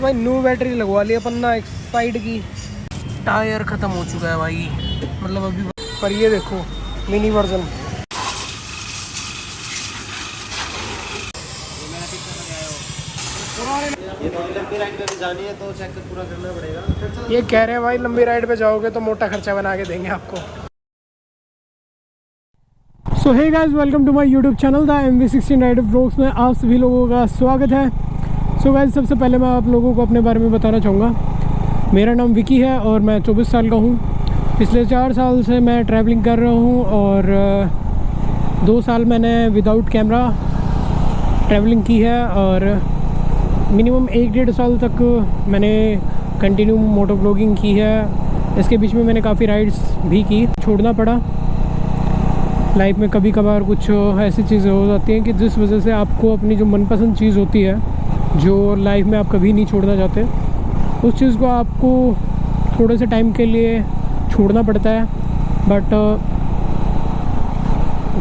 भाई new battery लगवा ली अपन ना एक साइड की। टायर ख़त्म हो चुका है भाई, मतलब अभी। पर ये देखो मिनी वर्जन। ये लंबी राइड पे भी जानी है तो चेकअप पूरा करना पड़ेगा। ये कह रहे हैं भाई लंबी राइड पे जाओगे तो मोटा खर्चा बना के देंगे आपको। So hey guys, welcome to my YouTube channel the MV16 rider vlogs में आप सभी लोगों का स्वागत है। सो गाइस, सबसे पहले मैं आप लोगों को अपने बारे में बताना चाहूँगा। मेरा नाम विकी है और मैं 24 साल का हूँ। पिछले 4 साल से मैं ट्रैवलिंग कर रहा हूँ और 2 साल मैंने विदाउट कैमरा ट्रैवलिंग की है और मिनिमम 1-1.5 साल तक मैंने कंटिन्यू मोटो व्लॉगिंग की है। इसके बीच में मैंने काफ़ी राइड्स भी की, छोड़ना पड़ा। लाइफ में कभी कभार कुछ ऐसी चीज़ें हो जाती हैं कि जिस वजह से आपको अपनी जो मनपसंद चीज़ होती है, जो लाइफ में आप कभी नहीं छोड़ना चाहते, उस चीज़ को आपको थोड़े से टाइम के लिए छोड़ना पड़ता है। बट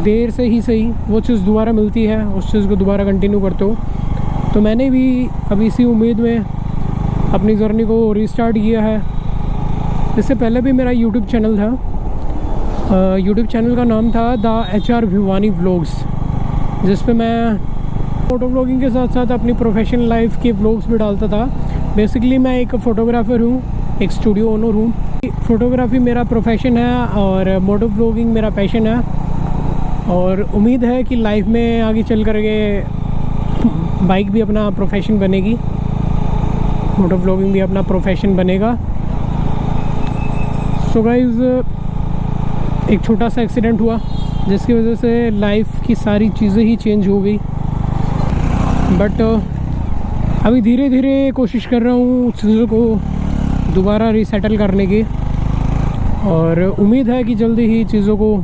देर से ही सही वो चीज़ दोबारा मिलती है, उस चीज़ को दोबारा कंटिन्यू करते हो। तो मैंने भी अभी इसी उम्मीद में अपनी जर्नी को रीस्टार्ट किया है। इससे पहले भी मेरा यूट्यूब चैनल था। यूट्यूब चैनल का नाम था द HR भिवानी व्लॉग्स, जिस पे मैं फ़ोटो व्लॉगिंग के साथ साथ अपनी प्रोफेशनल लाइफ के व्लॉग्स भी डालता था। बेसिकली मैं एक फ़ोटोग्राफ़र हूँ, एक स्टूडियो ओनर हूँ। फ़ोटोग्राफी मेरा प्रोफेशन है और मोटो व्लॉगिंग मेरा पैशन है। और उम्मीद है कि लाइफ में आगे चल कर के बाइक भी अपना प्रोफेशन बनेगी, मोटो व्लॉगिंग भी अपना प्रोफेशन बनेगा। सो गाइस, एक छोटा सा एक्सीडेंट हुआ जिसकी वजह से लाइफ की सारी चीज़ें ही चेंज हो गई। बट अभी धीरे धीरे कोशिश कर रहा हूँ चीज़ों को दोबारा रीसेटल करने की और उम्मीद है कि जल्दी ही चीज़ों को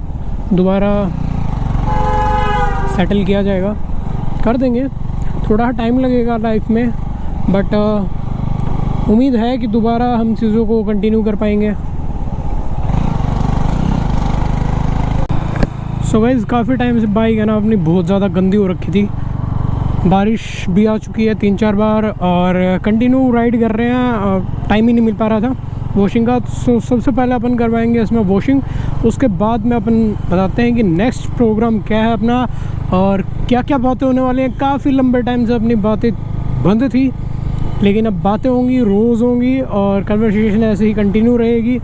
दोबारा सेटल किया जाएगा, कर देंगे। थोड़ा टाइम लगेगा लाइफ में, बट उम्मीद है कि दोबारा हम चीज़ों को कंटिन्यू कर पाएंगे। सो गाइस, काफ़ी टाइम से बाइक है ना अपनी बहुत ज़्यादा गंदी हो रखी थी। बारिश भी आ चुकी है 3-4 बार और कंटिन्यू राइड कर रहे हैं, टाइम ही नहीं मिल पा रहा था वॉशिंग का। सो सबसे पहले अपन करवाएंगे इसमें वॉशिंग, उसके बाद में अपन बताते हैं कि नेक्स्ट प्रोग्राम क्या है अपना और क्या क्या बातें होने वाली हैं। काफ़ी लंबे टाइम से अपनी बातें बंद थी, लेकिन अब बातें होंगी, रोज़ होंगी और कन्वर्सेशन ऐसे ही कंटिन्यू रहेगी।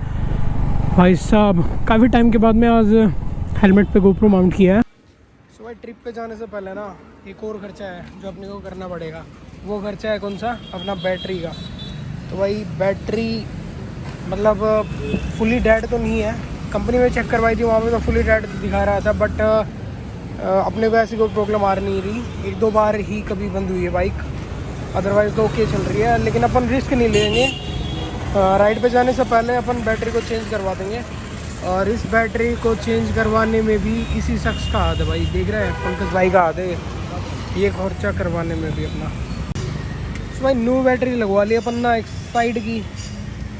भाई साहब, काफ़ी टाइम के बाद में आज हेलमेट पे GoPro माउंट किया है। सो भाई, ट्रिप पे जाने से पहले ना एक और खर्चा है जो अपने को करना पड़ेगा। वो खर्चा है कौन सा? अपना बैटरी का। तो भाई बैटरी मतलब फुली डेड तो नहीं है, कंपनी में चेक करवाई थी, वहाँ पे तो फुली डेड दिखा रहा था। बट अपने को ऐसी कोई प्रॉब्लम आ नहीं रही। 1-2 बार ही कभी बंद हुई है बाइक, अदरवाइज़ तो ओके चल रही है। लेकिन अपन रिस्क नहीं लेंगे, राइड पे जाने से पहले अपन बैटरी को चेंज करवा देंगे। और इस बैटरी को चेंज करवाने में भी इसी शख्स का हाथ है भाई, देख रहे हैं, पंकज भाई का हाथ है ये खर्चा करवाने में भी अपना। तो भाई न्यू बैटरी लगवा ली अपन ना एक साइड की,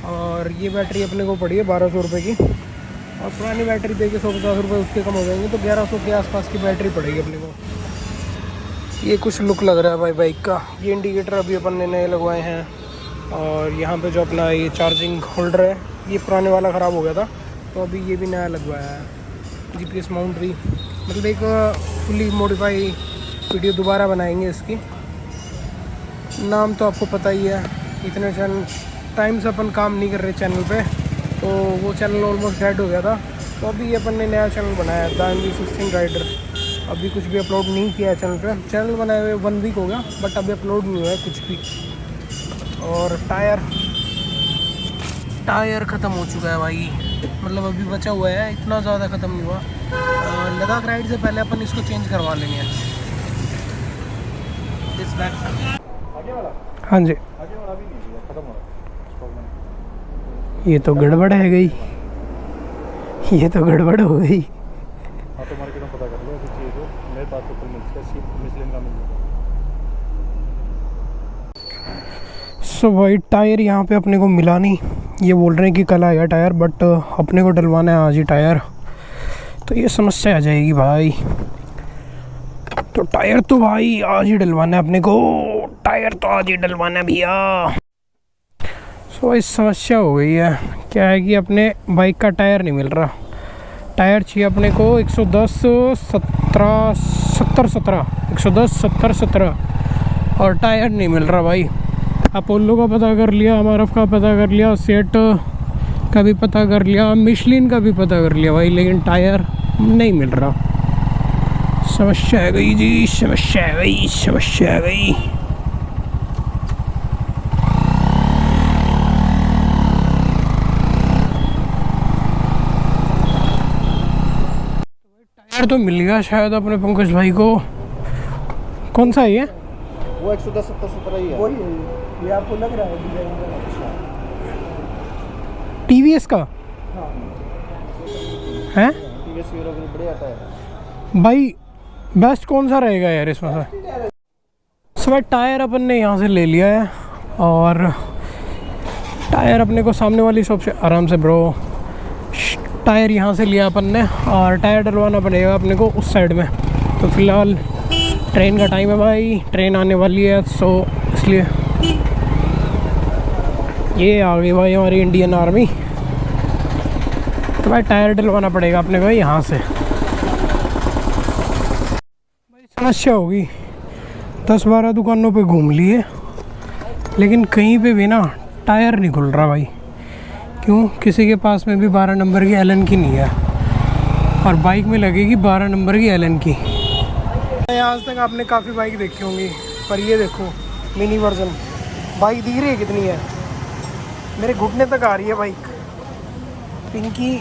और ये बैटरी अपने को पड़ी है 1200 रुपये की। और पुरानी बैटरी दे के 150 रुपये उसके कम हो जाएंगे, तो 1100 के आसपास की बैटरी पड़ेगी अपने को। ये कुछ लुक लग रहा है भाई बाइक का। ये इंडिकेटर अभी अपन ने नए लगवाए हैं और यहाँ पे जो अपना ये चार्जिंग होल्डर है, ये पुराने वाला ख़राब हो गया था, तो अभी ये भी नया लगवाया है। GPS माउंट भी, मतलब एक फुली मॉडिफाई वीडियो दोबारा बनाएंगे इसकी। नाम तो आपको पता ही है, इतने टाइम से अपन काम नहीं कर रहे चैनल पे, तो वो चैनल ऑलमोस्ट डेड हो गया था। तो अभी अपन ने नया चैनल बनाया है द MV16 राइडर। अभी कुछ भी अपलोड नहीं किया है चैनल पे। चैनल बनाए हुए 1 वीक हो गया, बट अभी अपलोड नहीं हुआ है कुछ भी। और टायर ख़त्म हो चुका है भाई, मतलब अभी बचा हुआ है, इतना ज़्यादा ख़त्म नहीं हुआ। लद्दाख राइड से पहले अपन इसको चेंज करवा लेंगे। हाँ जी, ये तो गड़बड़ है गई, ये तो गड़बड़ हो गई। तो मार्केट में पता कर लो ऐसी चीज़ हो, मेरे पास तो मिशलिन का मिल जाएगा। सो भाई, टायर यहाँ पे अपने को मिला नहीं। ये बोल रहे हैं कि कल आएगा टायर, बट अपने को डलवाना है आज ही टायर, तो ये समस्या आ जाएगी भाई। तो टायर तो भाई आज ही डलवाना है अपने को, टायर तो आज ही डलवाना है भैया। तो वही समस्या हो गई है, क्या है कि अपने बाइक का टायर नहीं मिल रहा। टायर चाहिए अपने को 110 17 70 17 110 70 17 और टायर नहीं मिल रहा भाई। अपोलो का पता कर लिया, एमआरएफ का पता कर लिया, सेट का भी पता कर लिया, मिशलिन का भी पता कर लिया भाई, लेकिन टायर नहीं मिल रहा। समस्या है गई जी, समस्या है गई, समस्या है गई। टायर तो मिल गया शायद अपने पंकज भाई को। कौन सा है ये? वो 110 70 17 ही है। वही है, ये आपको लग रहा है डिजाइन का? टीवीएस का हाँ, है टीवीएस हीरो ग्रुप बढ़िया आता है भाई। बेस्ट कौन सा रहेगा यार इसमें से? सब टायर अपन ने यहाँ से ले लिया है और टायर अपने को सामने वाली शॉप से आराम से ब्रो टायर यहाँ से लिया अपन ने, और टायर डलवाना पड़ेगा अपने को उस साइड में। तो फिलहाल ट्रेन का टाइम है भाई, ट्रेन आने वाली है, सो इसलिए ये आ गई भाई हमारी इंडियन आर्मी। तो भाई टायर डलवाना पड़ेगा अपने को यहाँ से। भाई समस्या होगी, 10-12 दुकानों पे घूम लिए लेकिन कहीं पे भी ना टायर नहीं खुल रहा भाई। क्यों? किसी के पास में भी 12 नंबर की एलन की नहीं है और बाइक में लगेगी 12 नंबर की एलन की। आज तक आपने काफ़ी बाइक देखी होंगी, पर ये देखो मिनी वर्जन बाइक दिख रही है कितनी है, मेरे घुटने तक आ रही है बाइक। पिंकी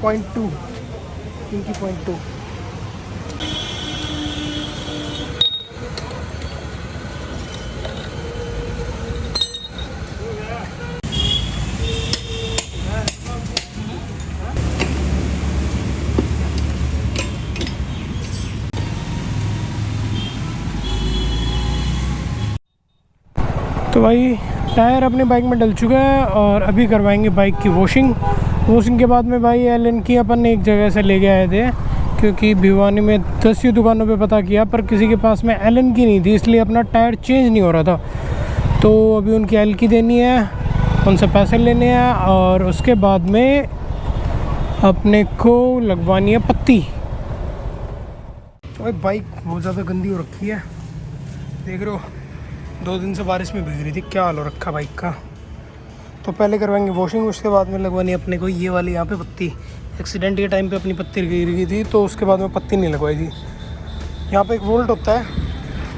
.2 पिंकी .2। तो भाई टायर अपने बाइक में डल चुका है और अभी करवाएंगे बाइक की वॉशिंग के बाद में भाई एलन की अपन ने एक जगह से लेके आए थे, क्योंकि भिवानी में 10 ही दुकानों पे पता किया पर किसी के पास में एलन की नहीं थी, इसलिए अपना टायर चेंज नहीं हो रहा था। तो अभी उनकी एल की देनी है, उनसे पैसे लेने हैं और उसके बाद में अपने को लगवानी है पत्ती। तो भाई बाइक बहुत ज़्यादा गंदी हो रखी है, देख रहे हो 2 दिन से बारिश में भीग रही थी, क्या हाल हो रखा बाइक का। तो पहले करवाएंगे वॉशिंग, उसके बाद में लगवानी अपने को ये वाली यहाँ पे पत्ती। एक्सीडेंट के टाइम पे अपनी पत्ती गिर गई थी तो उसके बाद में पत्ती नहीं लगवाई थी। यहाँ पे एक वोल्ट होता है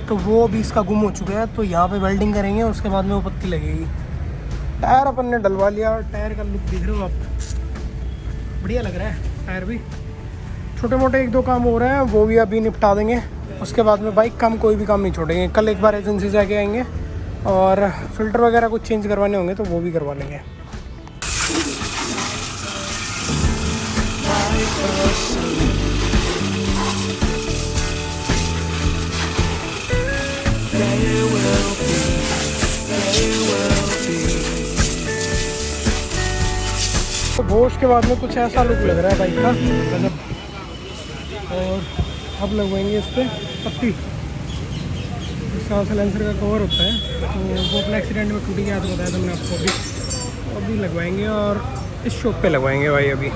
तो वो अभी इसका गुम हो चुका है, तो यहाँ पे वेल्डिंग करेंगे उसके बाद में वो पत्ती लगेगी। टायर अपन ने डलवा लिया, टायर का लुक देख रहे हो आप, बढ़िया लग रहा है टायर भी। छोटे मोटे 1-2 काम हो रहे हैं वो भी अभी निपटा देंगे, उसके बाद में बाइक काम कोई भी काम नहीं छोड़ेंगे। कल एक बार एजेंसी से आके आएंगे और फ़िल्टर वगैरह कुछ चेंज करवाने होंगे तो वो भी करवा लेंगे। तो वॉश के बाद में कुछ ऐसा लुक लग रहा है बाइक का गजब। और अब लगवाएंगे इस पर पत्ती, इसका साइलेंसर का कवर होता है तो वो अपना एक्सीडेंट में टूट गया, तो बताया था मैंने आपको। अभी लगवाएंगे और इस शॉप पे लगवाएंगे भाई अभी।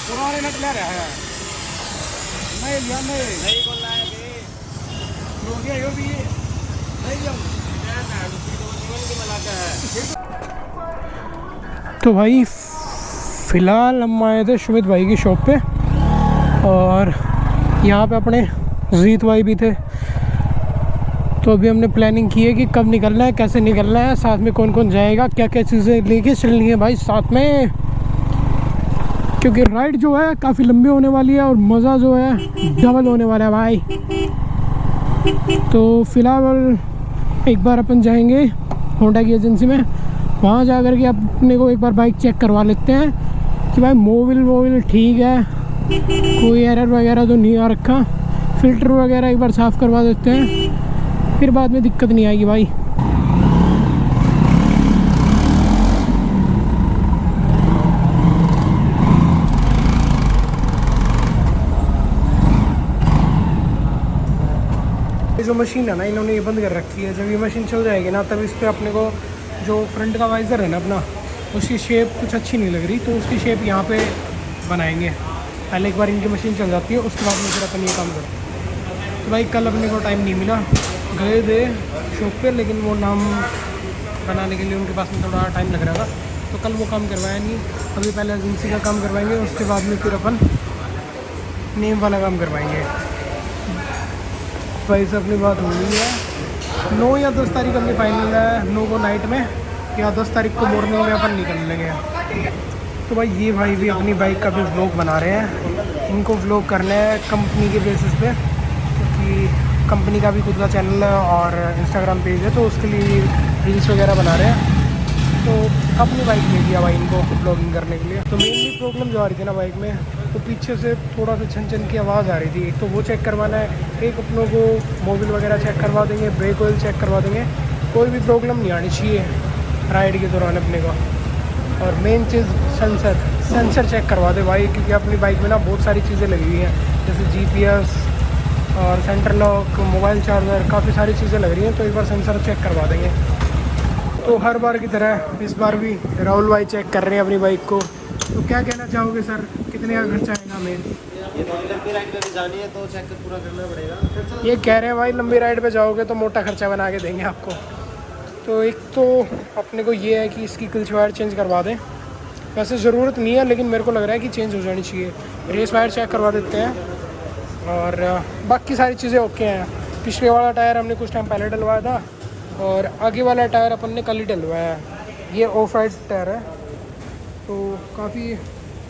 पुराने नट ले रहा है, नहीं लिया नहीं बोल रहा है भी नहीं। तो भाई फ़िलहाल हम आए थे सुमित भाई की शॉप पे और यहाँ पे अपने जीत भाई भी थे। तो अभी हमने प्लानिंग की है कि कब निकलना है, कैसे निकलना है, साथ में कौन कौन जाएगा, क्या क्या चीज़ें लेके चलनी है भाई साथ में, क्योंकि राइड जो है काफ़ी लंबी होने वाली है और मज़ा जो है डबल होने वाला है भाई। तो फ़िलहाल एक बार अपन जाएंगे होंडा की एजेंसी में, वहाँ जा कर के अपने को एक बार बाइक चेक करवा लेते हैं कि भाई मोबिल ठीक है, कोई एरर वगैरह तो नहीं आ रखा, फ़िल्टर वगैरह एक बार साफ़ करवा देते हैं, फिर बाद में दिक्कत नहीं आएगी भाई। जो मशीन है ना, इन्होंने ये बंद कर रखी है। जब ये मशीन चल जाएगी ना, तब इस पर अपने को जो फ्रंट का वाइज़र है ना अपना, उसकी शेप कुछ अच्छी नहीं लग रही, तो उसकी शेप यहाँ पे बनाएंगे। पहले एक बार इनकी मशीन चल जाती है, उसके बाद में फिर अपन ये काम करते हैं। तो भाई कल अपने को टाइम नहीं मिला, गए थे शॉप पे, लेकिन वो नाम बनाने के लिए उनके पास में थोड़ा टाइम लग रहा था, तो कल वो काम करवाया नहीं। अभी पहले एजेंसी का काम करवाएंगे, उसके बाद में फिर अपन नेम वाला काम करवाएंगे। भाई से अपनी बात हो गई है, 9 या 10 तारीख अपनी फाइनल है। 9 को नाइट में या 10 तारीख को मॉर्निंग में अपन निकल लेंगे। तो भाई ये भाई भी अपनी बाइक का भी व्लॉग बना रहे हैं। इनको व्लॉग करना है कंपनी के बेसिस पे, क्योंकि कंपनी का भी खुद का चैनल है और इंस्टाग्राम पेज है, तो उसके लिए रील्स वगैरह बना रहे हैं। तो अपनी बाइक ले लिया भाई इनको ब्लॉगिंग करने के लिए। तो मेनली प्रॉब्लम जो आ रही थी ना बाइक में, तो पीछे से थोड़ा सा छन छन की आवाज़ आ रही थी। एक तो वो चेक करवाना है, एक अपनों को मोबिल वगैरह चेक करवा देंगे, ब्रेक ऑयल चेक करवा देंगे। कोई भी प्रॉब्लम नहीं आनी चाहिए राइड के दौरान अपने को। और मेन चीज़ सेंसर चेक करवा दे भाई, क्योंकि अपनी बाइक में ना बहुत सारी चीज़ें लगी हुई हैं, जैसे GPS और सेंटर लॉक, मोबाइल चार्जर, काफ़ी सारी चीज़ें लग रही हैं। तो एक बार सेंसर चेक करवा देंगे। तो हर बार की तरह इस बार भी राहुल भाई चेक कर रहे हैं अपनी बाइक को। तो क्या कहना चाहोगे सर, कितने का खर्चा आएगा हमें? ये थोड़ी लंबी राइड पे भी जानी है तो चेकअप पूरा करना पड़ेगा। ये कह रहे हैं भाई लंबी राइड पे जाओगे तो मोटा खर्चा बना के देंगे आपको। तो एक तो अपने को ये है कि इसकी क्लच वायर चेंज करवा दें। वैसे ज़रूरत नहीं है, लेकिन मेरे को लग रहा है कि चेंज हो जानी चाहिए। रेस वायर चेक करवा देते हैं और बाकी सारी चीज़ें ओके हैं। पिछले वाला टायर हमने कुछ टाइम पहले डलवाया था और आगे वाला टायर अपन ने कल ही डलवाया है। ये ऑफ राइड टायर है, तो काफ़ी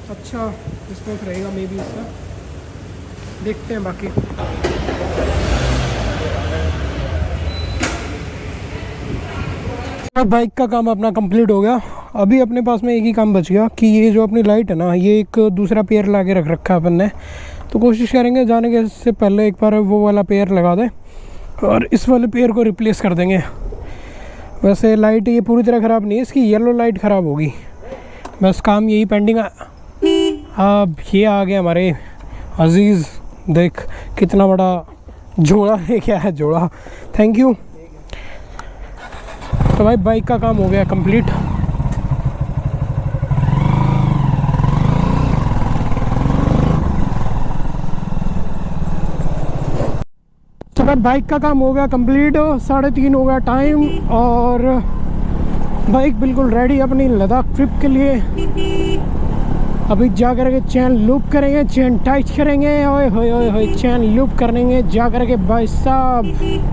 अच्छा रिस्पॉन्स रहेगा मे बी इसका। देखते हैं बाकी। बाइक का काम अपना कंप्लीट हो गया। अभी अपने पास में एक ही काम बच गया कि ये जो अपनी लाइट है ना, ये एक दूसरा पेयर ला के रख रखा है अपन ने। तो कोशिश करेंगे जाने के से पहले एक बार वो वाला पेयर लगा दें और इस वाले पेयर को रिप्लेस कर देंगे। वैसे लाइट ये पूरी तरह ख़राब नहीं है, इसकी येलो लाइट ख़राब होगी, बस काम यही पेंडिंग है। अब ये आ गया हमारे अजीज़, देख कितना बड़ा जोड़ा है, क्या है जोड़ा, थैंक यू। तो भाई बाइक का काम हो गया कंप्लीट। तो भाई बाइक का काम हो गया कंप्लीट। 3:30 हो गया टाइम और बाइक बिल्कुल रेडी अपनी लद्दाख ट्रिप के लिए। अभी जा कर के चैन लूप करेंगे, चैन टाइट करेंगे, ओए होए ओए होए, चैन लूप करेंगे जा कर के भाई साहब।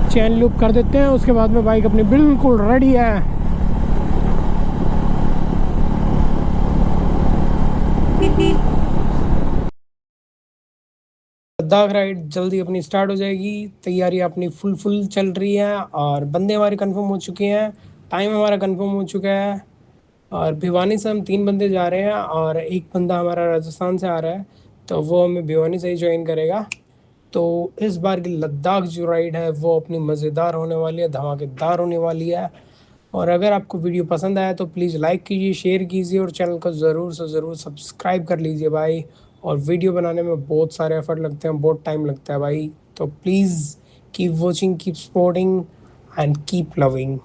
चैन लूप कर देते हैं, उसके बाद में बाइक अपनी बिल्कुल रेडी है। लद्दाख राइड जल्दी अपनी स्टार्ट हो जाएगी। तैयारी अपनी फुल चल रही है और बंदे हमारे कंफर्म हो चुके हैं, टाइम हमारा कंफर्म हो चुका है। और भिवानी से हम 3 बंदे जा रहे हैं और एक बंदा हमारा राजस्थान से आ रहा है, तो वो हमें भिवानी से ही ज्वाइन करेगा। तो इस बार की लद्दाख जो राइड है वो अपनी मज़ेदार होने वाली है, धमाकेदार होने वाली है। और अगर आपको वीडियो पसंद आया तो प्लीज़ लाइक कीजिए, शेयर कीजिए और चैनल को ज़रूर से ज़रूर सब्सक्राइब कर लीजिए भाई। और वीडियो बनाने में बहुत सारे एफर्ट लगते हैं, बहुत टाइम लगता है भाई। तो please keep watching, keep supporting and keep loving.